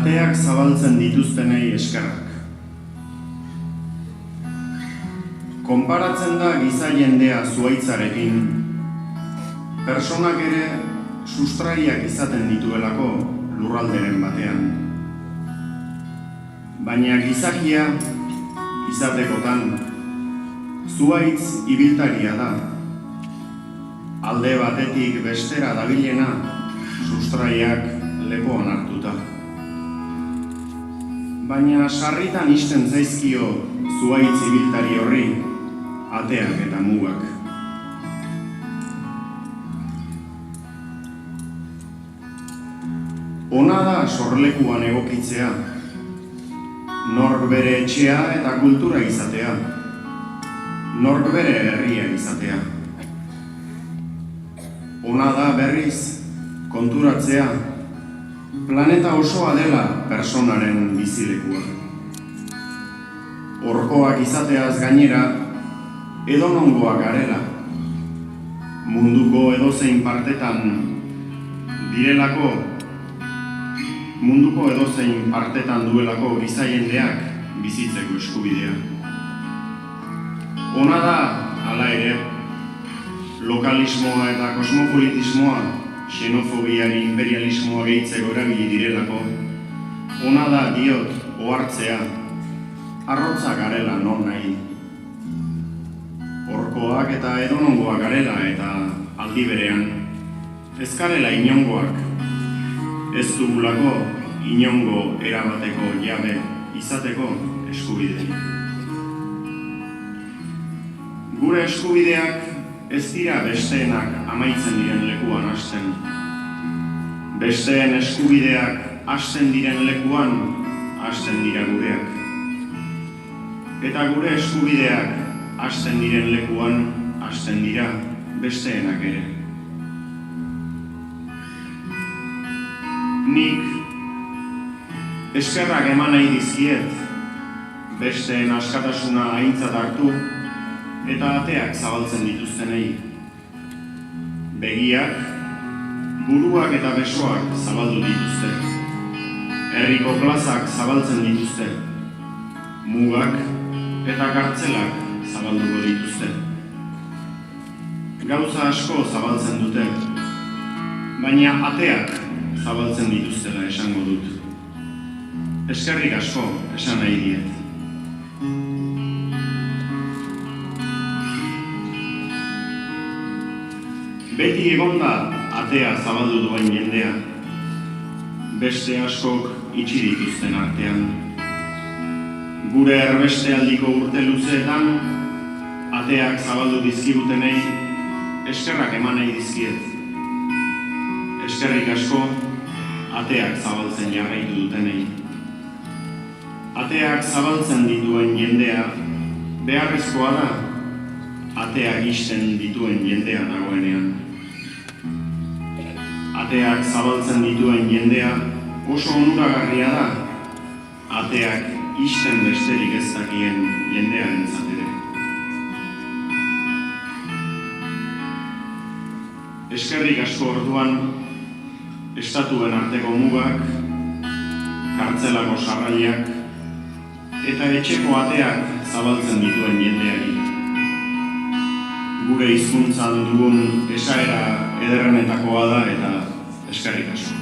Ateak zabaltzen dituztenei eskerrak. Konparatzen da giza jendea zuhaitzarekin, pertsonak ere sustraiak izaten dituelako lurralderen batean. Baina gizakia izatekotan zuhaitz ibiltaria da. Alde batetik bestera dabilena sustraiak lepoan hartuta. Baina sarritan isten zaizkio zuhaitz ibiltari horri ateak eta mugak. Ona da sorlekuan egokitzea, nork bere etxea eta kultura izatea, nork bere herria izatea. Ona da berriz konturatzea, planeta osoa dela pertsonaren bizilekua. Horkoak izateaz gainera, edonongoak garela. Munduko edozein partetan duelako giza jendeak bizitzeko eskubidea. Ona da, hala ere, lokalismoa eta kosmopolitismoa, xenofobiari imperialismoa gehitzeko erabili direlako. Ona da, diot, ohartzea, arrotza garela non nahi. Horkoak eta edonongoak garela eta aldi berean, ez garela inongoak, ez dugulako inongo erabateko jabe izateko eskubiderik. Gure eskubideak ez dira besteenak amaitzen diren lekuan hasten. Besteen eskubideak hasten diren lekuan hasten dira gureak. Eta gure eskubideak hasten diren lekuan hasten dira besteenak ere. Nik eskerrak eman nahi dizkiet, besteen askatasuna aintzat hartu eta ateak zabaltzen dituztenei. Begiak, buruak eta besoak zabaldu dituzte. Herriko plazak zabaltzen dituzte. Mugak eta kartzelak zabalduko dituzte. Gauza asko zabaltzen dute, baina ateak zabaltzen dituztela esango dut. Eskerrik asko esan nahi diet. Beti egonda atea zabaldu duen jendea, beste askok itxi dituzten artean. Gure erbestealdiko urte luzeetan, ateak zabaldu dizkigutenei, eskerrak eman nahi dizkiet. Eskerrik asko, ateak zabaltzen jarraitu dutenei. Ateak zabaltzen dituen jendea, beharrezkoa da, ateak isten dituen jendea dagoenean. Ateak zabaltzen dituen jendea oso onuragarria da, ateak isten besterik ez dakien jendearentzat ere. Eskerrik asko orduan, estatuen arteko mugak, kartzelako sarrailak, eta etxeko ateak zabaltzen dituen jendeari. Gure hizkuntzan dugun esaera ederrenetakoa da eta eskerrik asko.